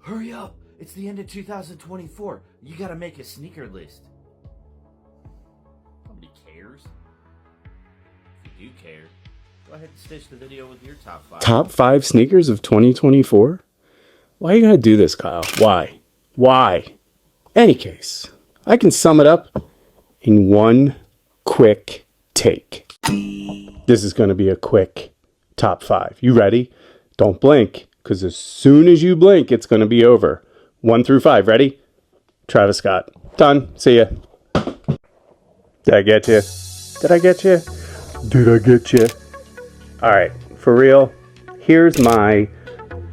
Hurry up! It's the end of 2024. You gotta make a sneaker list. Nobody cares. If you do care, go ahead and stitch the video with your top 5. Top 5 sneakers of 2024? Why are you gonna do this, Kyle? Why? Why? Any case, I can sum it up in one quick take. This is gonna be a quick top 5. You ready? Don't blink, because as soon as you blink, it's gonna be over. 1 through 5. Ready? Travis Scott. Done. See ya. Did I get you? Did I get you? Did I get you? All right, for real, here's my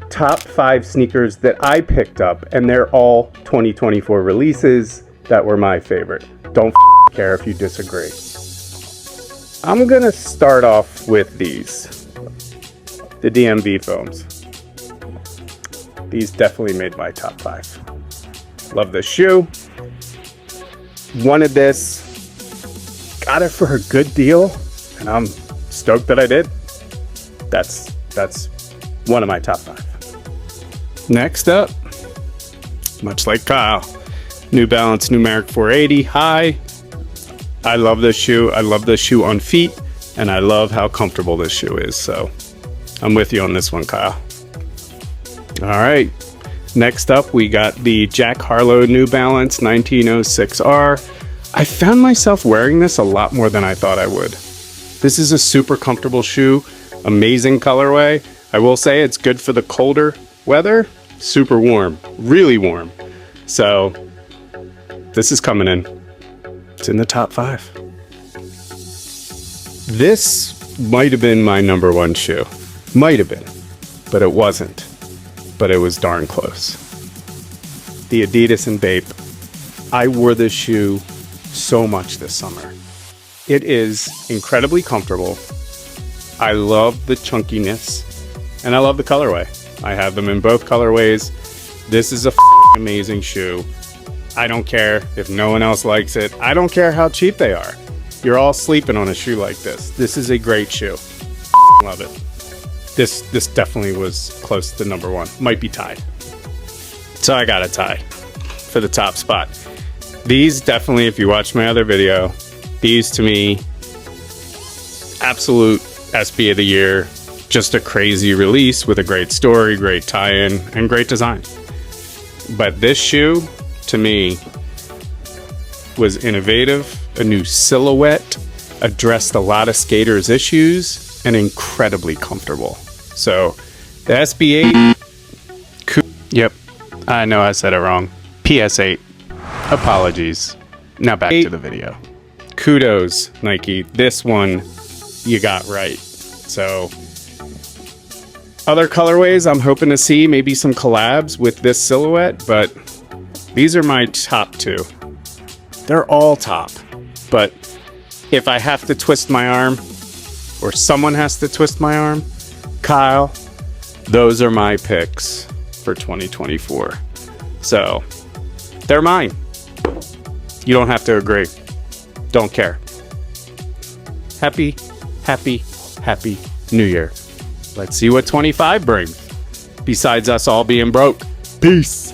top 5 sneakers that I picked up, and they're all 2024 releases that were my favorite. Don't care if you disagree. I'm gonna start off with these, the DMV Foams. These definitely made my top 5. Love this shoe. Wanted this, got it for a good deal, and I'm stoked that I did. That's one of my top 5. Next up, much like Kyle, New Balance Numeric 480 High. I love this shoe. I love this shoe on feet, and I love how comfortable this shoe is. So I'm with you on this one, Kyle. All right. Next up, we got the Jack Harlow New Balance 1906R. I found myself wearing this a lot more than I thought I would. This is a super comfortable shoe, amazing colorway. I will say it's good for the colder weather, super warm, really warm. So this is coming in. It's in the top 5. This might have been my number 1 shoe. Might have been, but it wasn't. But it was darn close. The Adidas and Bape. I wore this shoe so much this summer. It is incredibly comfortable. I love the chunkiness, and I love the colorway. I have them in both colorways. This is a amazing shoe. I don't care if no one else likes it. I don't care how cheap they are. You're all sleeping on a shoe like this. This is a great shoe. Love it. This definitely was close to number 1. Might be tied. So I got a tie for the top spot. These definitely, if you watch my other video, these to me, absolute SB of the year. Just a crazy release with a great story, great tie-in, and great design. But this shoe, to me, was innovative, a new silhouette, addressed a lot of skaters' issues, and incredibly comfortable. So the SB8, yep, I know I said it wrong. PS8, apologies. Now back to the video. Kudos, Nike. This one you got right. So other colorways, I'm hoping to see maybe some collabs with this silhouette, but these are my top 2. They're all top, but if I have to twist my arm, or someone has to twist my arm, Kyle, those are my picks for 2024. So they're mine. You don't have to agree. Don't care. Happy New Year. Let's see what 25 brings, besides us all being broke. Peace.